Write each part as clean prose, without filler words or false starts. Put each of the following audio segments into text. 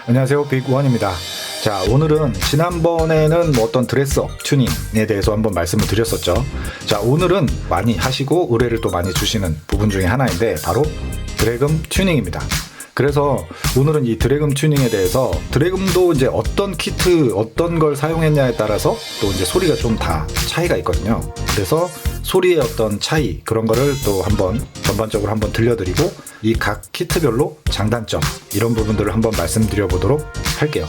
안녕하세요, 빅원입니다. 자, 오늘은 지난번에는 뭐 어떤 드레스업 튜닝에 대해서 한번 말씀을 드렸었죠. 자, 오늘은 많이 하시고 의뢰를 또 많이 주시는 부분 중에 하나인데 바로 드래금 튜닝입니다. 그래서 오늘은 이 드래금 튜닝에 대해서 드래금도 이제 어떤 키트 어떤 걸 사용했냐에 따라서 또 이제 소리가 좀 다 차이가 있거든요. 그래서 소리의 어떤 차이 그런 거를 또 한번 전반적으로 한번 들려드리고 이 각 키트별로 장단점 이런 부분들을 한번 말씀드려 보도록 할게요.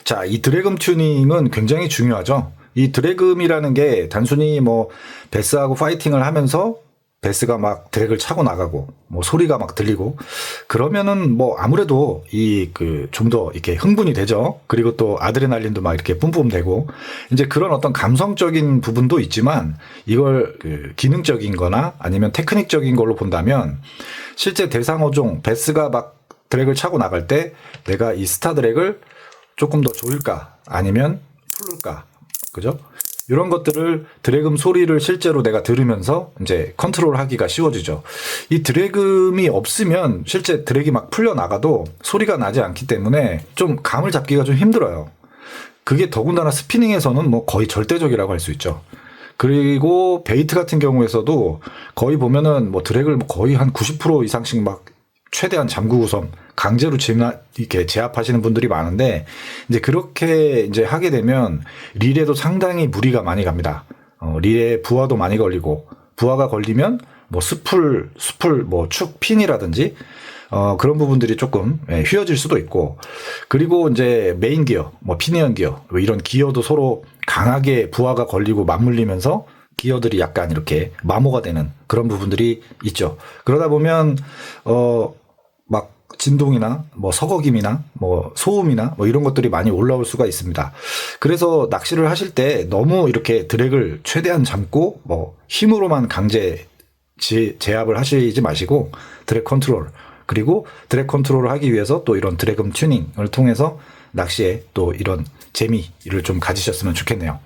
자, 이 드래금 튜닝은 굉장히 중요하죠. 이 드래금이라는 게 단순히 뭐 베스하고 파이팅을 하면서 베스가 막 드랙을 차고 나가고 뭐 소리가 막 들리고 그러면은 뭐 아무래도 이 좀 더 이렇게 흥분이 되죠. 그리고 또 아드레날린도 막 이렇게 뿜뿜 되고 이제 그런 어떤 감성적인 부분도 있지만 이걸 기능적인 거나 아니면 테크닉적인 걸로 본다면 실제 대상어종 베스가 막 드랙을 차고 나갈 때 내가 이 스타 드랙을 조금 더 조일까 아니면 풀을까 그죠? 이런 것들을 드래금 소리를 실제로 내가 들으면서 이제 컨트롤 하기가 쉬워지죠. 이 드래금이 없으면 실제 드랙이 막 풀려 나가도 소리가 나지 않기 때문에 좀 감을 잡기가 좀 힘들어요. 그게 더군다나 스피닝에서는 뭐 거의 절대적이라고 할 수 있죠. 그리고 베이트 같은 경우에서도 거의 보면은 뭐 드랙을 거의 한 90% 이상씩 막 최대한 잠그고선 강제로 이렇게 제압하시는 분들이 많은데 이제 그렇게 이제 하게 되면 릴에도 상당히 무리가 많이 갑니다. 릴에 부하도 많이 걸리고 부하가 걸리면 뭐 스풀 뭐 축 핀이라든지 그런 부분들이 조금 휘어질 수도 있고 그리고 이제 메인 기어 뭐 피니언 기어 이런 기어도 서로 강하게 부하가 걸리고 맞물리면서 기어들이 약간 이렇게 마모가 되는 그런 부분들이 있죠. 그러다 보면 막 진동이나 뭐 서거김이나 뭐 소음이나 뭐 이런 것들이 많이 올라올 수가 있습니다. 그래서 낚시를 하실 때 너무 이렇게 드랙을 최대한 잡고 뭐 힘으로만 강제 제압을 하시지 마시고 드랙 컨트롤 그리고 드랙 컨트롤을 하기 위해서 또 이런 드래금 튜닝을 통해서 낚시에 또 이런 재미를 좀 가지셨으면 좋겠네요.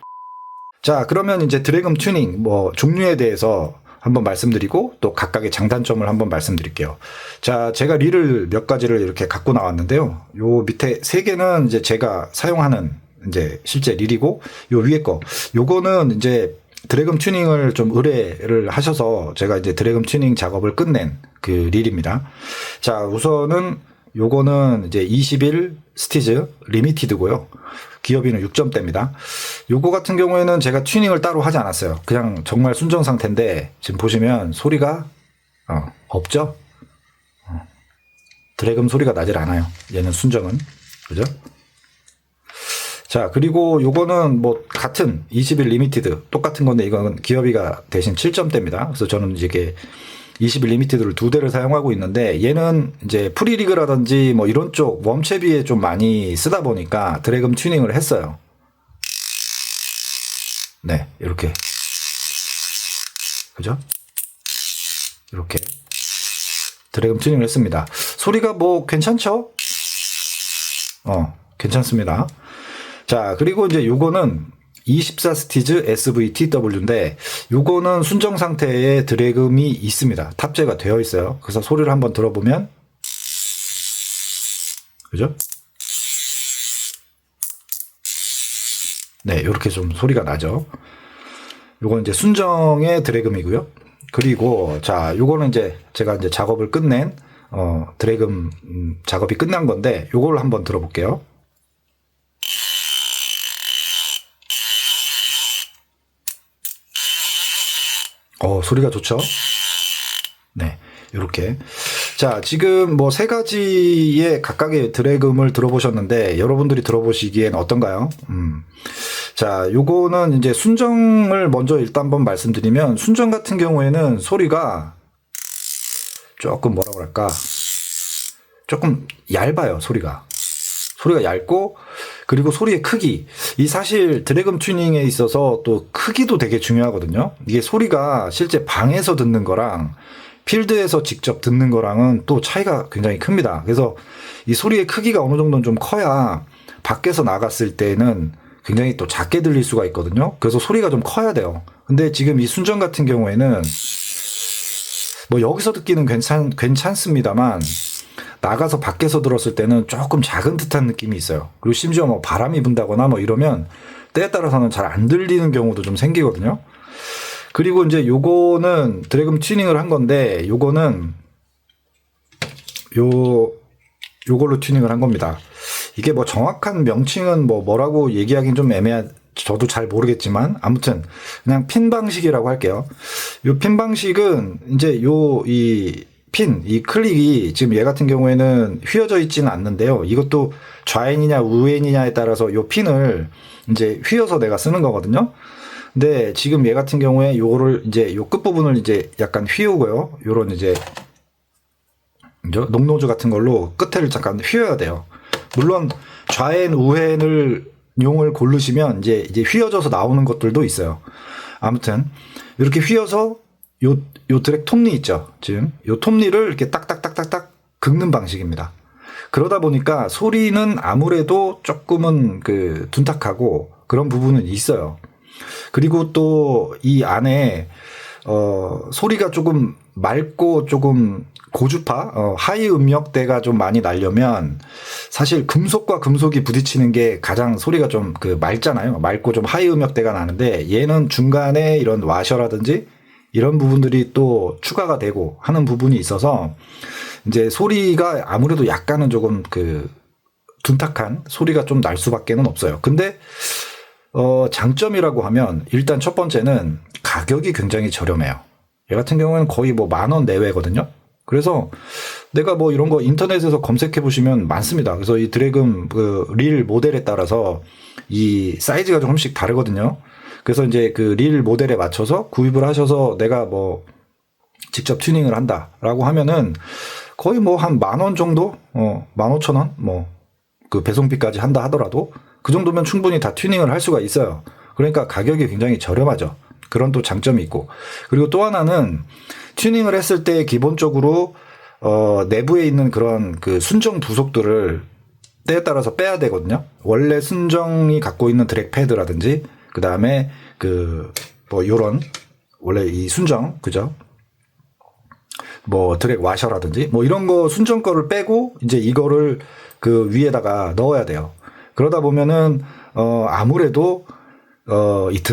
자, 그러면 이제 드래금 튜닝 뭐 종류에 대해서 한번 말씀드리고 또 각각의 장단점을 한번 말씀드릴게요. 자, 제가 릴을 몇 가지를 이렇게 갖고 나왔는데요. 요 밑에 세 개는 이제 제가 사용하는 이제 실제 릴이고 요 위에 거 요거는 이제 드래금 튜닝을 좀 의뢰를 하셔서 제가 이제 드래금 튜닝 작업을 끝낸 그 릴입니다. 자, 우선은 요거는 이제 21 스티즈 리미티드고요. 기어비는 6점대입니다. 요거 같은 경우에는 제가 튜닝을 따로 하지 않았어요. 그냥 정말 순정 상태인데 지금 보시면 소리가 없죠? 드래금 소리가 나질 않아요. 얘는 순정은. 그죠? 자, 그리고 요거는 뭐 같은 21 리미티드 똑같은 건데 이건 기어비가 대신 7점대입니다. 그래서 저는 이게 21 리미티드를 두 대를 사용하고 있는데 얘는 이제 프리리그라든지 뭐 이런 쪽 웜채비에 좀 많이 쓰다 보니까 드래금 튜닝을 했어요. 네, 이렇게. 그죠? 이렇게. 드래금 튜닝을 했습니다. 소리가 뭐 괜찮죠? 괜찮습니다. 자, 그리고 이제 요거는 24 스티즈 SVTW인데 요거는 순정 상태의 드래금이 있습니다. 탑재가 되어 있어요. 그래서 소리를 한번 들어보면 그죠? 네, 이렇게 좀 소리가 나죠. 요건 이제 순정의 드래금이고요. 그리고 자, 요거는 이제 제가 이제 작업을 끝낸 드래금 작업이 끝난 건데 요걸 한번 들어볼게요. 소리가 좋죠? 네, 이렇게. 자, 지금 뭐 세 가지의 각각의 드래금을 들어보셨는데 여러분들이 들어보시기엔 어떤가요? 자, 요거는 이제 순정을 먼저 일단 한번 말씀드리면 순정 같은 경우에는 소리가 조금 뭐라고 할까? 조금 얇아요, 소리가. 소리가 얇고 그리고 소리의 크기 이 사실 드래금 튜닝에 있어서 또 크기도 되게 중요하거든요. 이게 소리가 실제 방에서 듣는 거랑 필드에서 직접 듣는 거랑은 또 차이가 굉장히 큽니다. 그래서 이 소리의 크기가 어느 정도는 좀 커야 밖에서 나갔을 때는 굉장히 또 작게 들릴 수가 있거든요. 그래서 소리가 좀 커야 돼요. 근데 지금 이 순정 같은 경우에는 뭐 여기서 듣기는 괜찮습니다만 나가서 밖에서 들었을 때는 조금 작은 듯한 느낌이 있어요. 그리고 심지어 뭐 바람이 분다거나 뭐 이러면 때에 따라서는 잘 안 들리는 경우도 좀 생기거든요. 그리고 이제 요거는 드래금 튜닝을 한 건데 요거는 요걸로 튜닝을 한 겁니다. 이게 뭐 정확한 명칭은 뭐라고 얘기하기는 좀 저도 잘 모르겠지만 아무튼 그냥 핀 방식이라고 할게요. 요 핀 방식은 이제 이 클릭이 지금 얘 같은 경우에는 휘어져 있지는 않는데요. 이것도 좌엔이냐 우엔이냐에 따라서 요 핀을 이제 휘어서 내가 쓰는 거거든요. 근데 지금 얘 같은 경우에 요거를 이제 요 끝부분을 이제 약간 휘우고요. 요런 이제 녹노즈 같은 걸로 끝에를 잠깐 휘어야 돼요. 물론 좌엔 우엔을 용을 고르시면 이제 휘어져서 나오는 것들도 있어요. 아무튼 이렇게 휘어서 요 드랙 톱니 있죠. 지금 요 톱니를 이렇게 딱딱딱딱딱 긁는 방식입니다. 그러다 보니까 소리는 아무래도 조금은 둔탁하고 그런 부분은 있어요. 그리고 또 이 안에 소리가 조금 맑고 조금 고주파, 하이 음역대가 좀 많이 나려면 사실 금속과 금속이 부딪히는 게 가장 소리가 좀 맑잖아요. 맑고 좀 하이 음역대가 나는데 얘는 중간에 이런 와셔라든지 이런 부분들이 또 추가가 되고 하는 부분이 있어서 이제 소리가 아무래도 약간은 조금 둔탁한 소리가 좀 날 수밖에는 없어요. 근데 장점이라고 하면 일단 첫 번째는 가격이 굉장히 저렴해요. 얘 같은 경우에는 거의 뭐 10,000원 내외거든요. 그래서 내가 뭐 이런 거 인터넷에서 검색해 보시면 많습니다. 그래서 이 드래금 릴 모델에 따라서 이 사이즈가 조금씩 다르거든요. 그래서 이제 릴 모델에 맞춰서 구입을 하셔서 내가 뭐 직접 튜닝을 한다라고 하면은 거의 뭐 한 10,000원 정도? 15,000원? 뭐 배송비까지 한다 하더라도 그 정도면 충분히 다 튜닝을 할 수가 있어요. 그러니까 가격이 굉장히 저렴하죠. 그런 또 장점이 있고. 그리고 또 하나는 튜닝을 했을 때 기본적으로 내부에 있는 그런 순정 부속들을 때에 따라서 빼야 되거든요. 원래 순정이 갖고 있는 드랙 패드라든지 그다음에 뭐 요런 원래 이 순정 그죠? 뭐 드랙 와셔라든지 뭐 이런 거 순정 거를 빼고 이제 이거를 위에다가 넣어야 돼요. 그러다 보면은 아무래도 이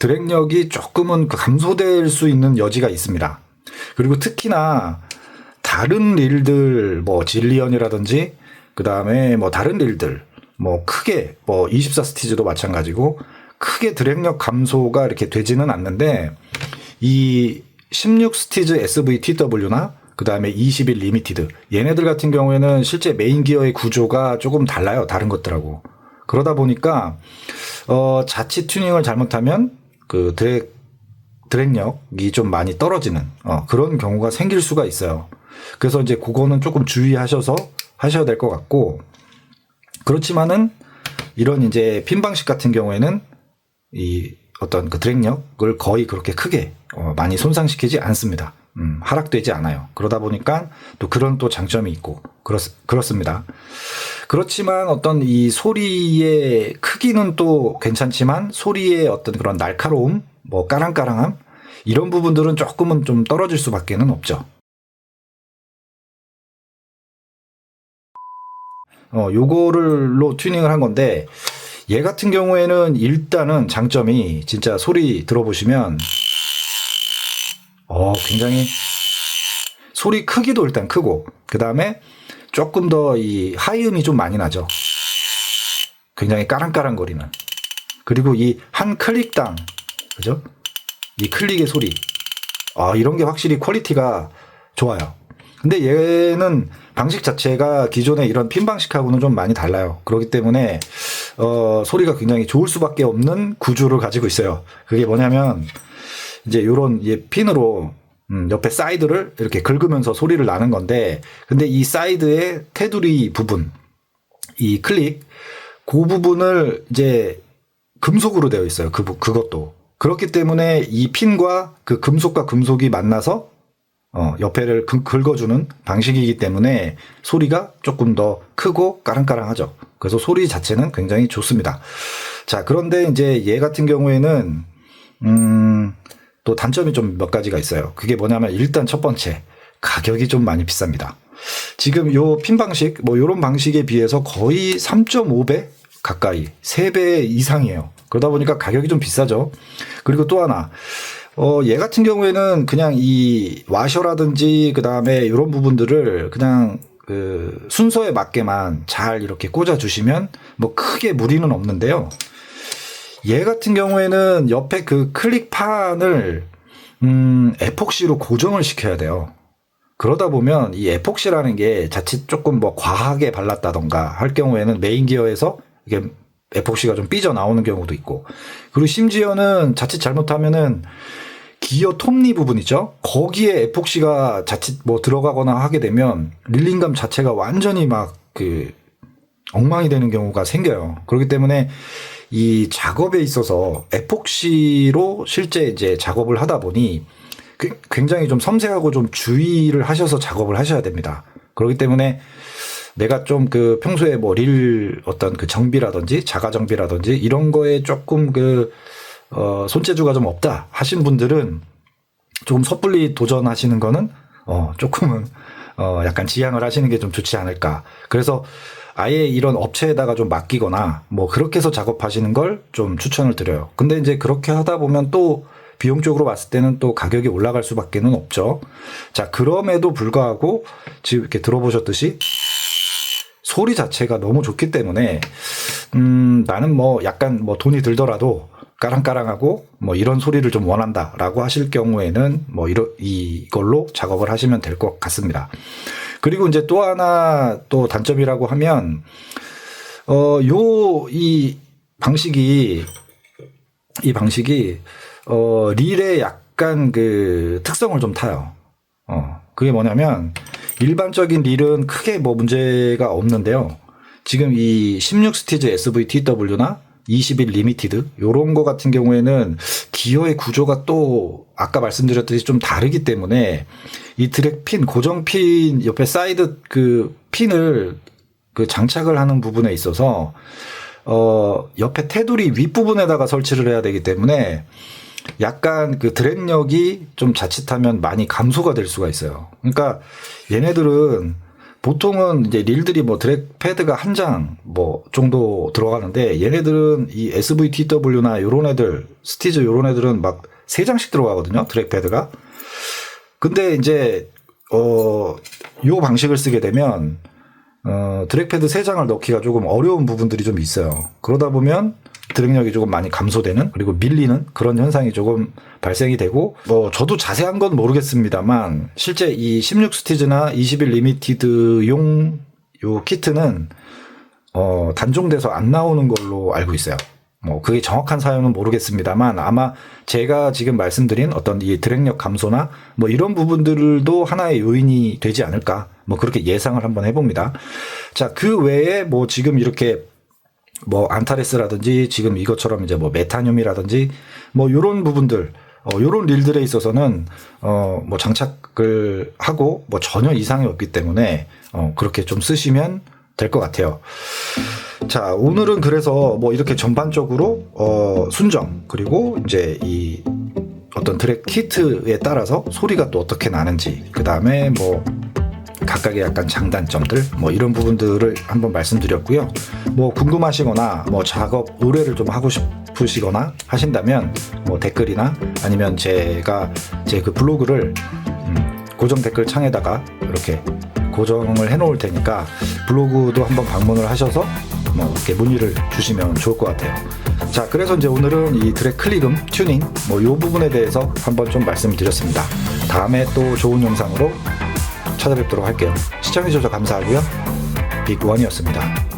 드랙력이 조금은 감소될 수 있는 여지가 있습니다. 그리고 특히나 다른 릴들 뭐 질리언이라든지 그다음에 뭐 다른 릴들 뭐 크게 뭐 24스티즈도 마찬가지고 크게 드랙력 감소가 이렇게 되지는 않는데 이 16스티즈 SVTW나 그다음에 21 리미티드 얘네들 같은 경우에는 실제 메인 기어의 구조가 조금 달라요. 다른 것들하고. 그러다 보니까 자칫 튜닝을 잘못하면 드랙력이 좀 많이 떨어지는 그런 경우가 생길 수가 있어요. 그래서 이제 그거는 조금 주의하셔서 하셔야 될 것 같고 그렇지만은 이런 이제 핀 방식 같은 경우에는 이 어떤 드랙력을 거의 그렇게 크게 많이 손상시키지 않습니다. 하락되지 않아요. 그러다 보니까 또 그런 또 장점이 있고 그렇습니다. 그렇지만 어떤 이 소리의 크기는 또 괜찮지만 소리의 어떤 그런 날카로움, 뭐 까랑까랑함 이런 부분들은 조금은 좀 떨어질 수밖에는 없죠. 요거를로 튜닝을 한 건데 얘 같은 경우에는 일단은 장점이 진짜 소리 들어보시면 굉장히 소리 크기도 일단 크고 그 다음에 조금 더 이 하이음이 좀 많이 나죠. 굉장히 까랑까랑거리는. 그리고 이 한 클릭당 그죠? 이 클릭의 소리 이런 게 확실히 퀄리티가 좋아요. 근데 얘는 방식 자체가 기존의 이런 핀 방식하고는 좀 많이 달라요. 그렇기 때문에 소리가 굉장히 좋을 수밖에 없는 구조를 가지고 있어요. 그게 뭐냐면 이제 요런 핀으로 옆에 사이드를 이렇게 긁으면서 소리를 나는 건데 근데 이 사이드의 테두리 부분 이 클릭 그 부분을 이제 금속으로 되어 있어요. 그것도 그렇기 때문에 이 핀과 그 금속과 금속이 만나서 옆에를 긁어주는 방식이기 때문에 소리가 조금 더 크고 까랑까랑하죠. 그래서 소리 자체는 굉장히 좋습니다. 자, 그런데 이제 얘 같은 경우에는 또 단점이 좀 몇 가지가 있어요. 그게 뭐냐면 일단 첫 번째, 가격이 좀 많이 비쌉니다. 지금 요 핀 방식, 뭐 요런 방식에 비해서 거의 3.5배 가까이, 3배 이상이에요. 그러다 보니까 가격이 좀 비싸죠. 그리고 또 하나, 얘 같은 경우에는 그냥 이 와셔라든지 그 다음에 이런 부분들을 그냥 그 순서에 맞게만 잘 이렇게 꽂아 주시면 뭐 크게 무리는 없는데요. 얘 같은 경우에는 옆에 그 클릭판을 에폭시로 고정을 시켜야 돼요. 그러다 보면 이 에폭시라는 게 자칫 조금 뭐 과하게 발랐다던가 할 경우에는 메인 기어에서 이게 에폭시가 좀 삐져나오는 경우도 있고, 그리고 심지어는 자칫 잘못하면은 기어 톱니 부분 있죠? 거기에 에폭시가 자칫 뭐 들어가거나 하게 되면 릴링감 자체가 완전히 막 그 엉망이 되는 경우가 생겨요. 그렇기 때문에 이 작업에 있어서 에폭시로 실제 이제 작업을 하다 보니 굉장히 좀 섬세하고 좀 주의를 하셔서 작업을 하셔야 됩니다. 그렇기 때문에 내가 좀 그 평소에 뭐 릴 어떤 그 정비라든지 자가 정비라든지 이런 거에 조금 그 손재주가 좀 없다 하신 분들은 조금 섣불리 도전하시는 거는 조금은 약간 지양을 하시는 게 좀 좋지 않을까. 그래서 아예 이런 업체에다가 좀 맡기거나 뭐 그렇게 해서 작업하시는 걸 좀 추천을 드려요. 근데 이제 그렇게 하다 보면 또 비용적으로 봤을 때는 또 가격이 올라갈 수밖에는 없죠. 자, 그럼에도 불구하고 지금 이렇게 들어보셨듯이 소리 자체가 너무 좋기 때문에 나는 뭐 약간 뭐 돈이 들더라도 까랑까랑하고 뭐 이런 소리를 좀 원한다라고 하실 경우에는 뭐 이걸로 작업을 하시면 될 것 같습니다. 그리고 이제 또 하나 또 단점이라고 하면 이 방식이 릴의 약간 그 특성을 좀 타요. 그게 뭐냐면 일반적인 릴은 크게 뭐 문제가 없는데요. 지금 이 16 스티즈 SVTW나 21 리미티드 요런 거 같은 경우에는 기어의 구조가 또 아까 말씀드렸듯이 좀 다르기 때문에 이 드랙 핀, 고정 핀 옆에 사이드 그 핀을 그 장착을 하는 부분에 있어서 옆에 테두리 윗부분에다가 설치를 해야 되기 때문에 약간 그 드랙력이 좀 자칫하면 많이 감소가 될 수가 있어요. 그러니까 얘네들은 보통은 이제 릴들이 뭐 드랙 패드가 한 장 뭐 정도 들어가는데 얘네들은 이 SVTW나 요런 애들, 스티즈 요런 애들은 막 3장씩 들어가거든요. 드랙 패드가. 근데 이제 요 방식을 쓰게 되면 드랙 패드 3장을 넣기가 조금 어려운 부분들이 좀 있어요. 그러다 보면 드랙력이 조금 많이 감소되는, 그리고 밀리는 그런 현상이 조금 발생이 되고, 뭐 저도 자세한 건 모르겠습니다만 실제 이 16 스티즈나 21 리미티드용 요 키트는 단종돼서 안 나오는 걸로 알고 있어요. 뭐 그게 정확한 사연은 모르겠습니다만 아마 제가 지금 말씀드린 어떤 이 드랙력 감소나 뭐 이런 부분들도 하나의 요인이 되지 않을까, 뭐 그렇게 예상을 한번 해봅니다. 자, 그 외에 뭐 지금 이렇게 뭐 안타레스라든지 지금 이것처럼 이제 뭐 메타늄이라든지 뭐 요런 부분들, 요런 릴들에 있어서는 뭐 장착을 하고 뭐 전혀 이상이 없기 때문에 그렇게 좀 쓰시면 될 것 같아요. 자, 오늘은 그래서 뭐 이렇게 전반적으로 순정, 그리고 이제 이 어떤 드랙 키트에 따라서 소리가 또 어떻게 나는지, 그 다음에 뭐 각각의 약간 장단점들 뭐 이런 부분들을 한번 말씀드렸고요. 뭐 궁금하시거나 뭐 작업 의뢰를 좀 하고 싶으시거나 하신다면 뭐 댓글이나 아니면 제가 제 그 블로그를 고정 댓글 창에다가 이렇게 고정을 해 놓을 테니까 블로그도 한번 방문을 하셔서 뭐 이렇게 문의를 주시면 좋을 것 같아요. 자, 그래서 이제 오늘은 이 드랙 클릭음 튜닝 뭐 요 부분에 대해서 한번 좀 말씀드렸습니다. 다음에 또 좋은 영상으로 찾아뵙도록 할게요. 시청해주셔서 감사하고요. 빅원이었습니다.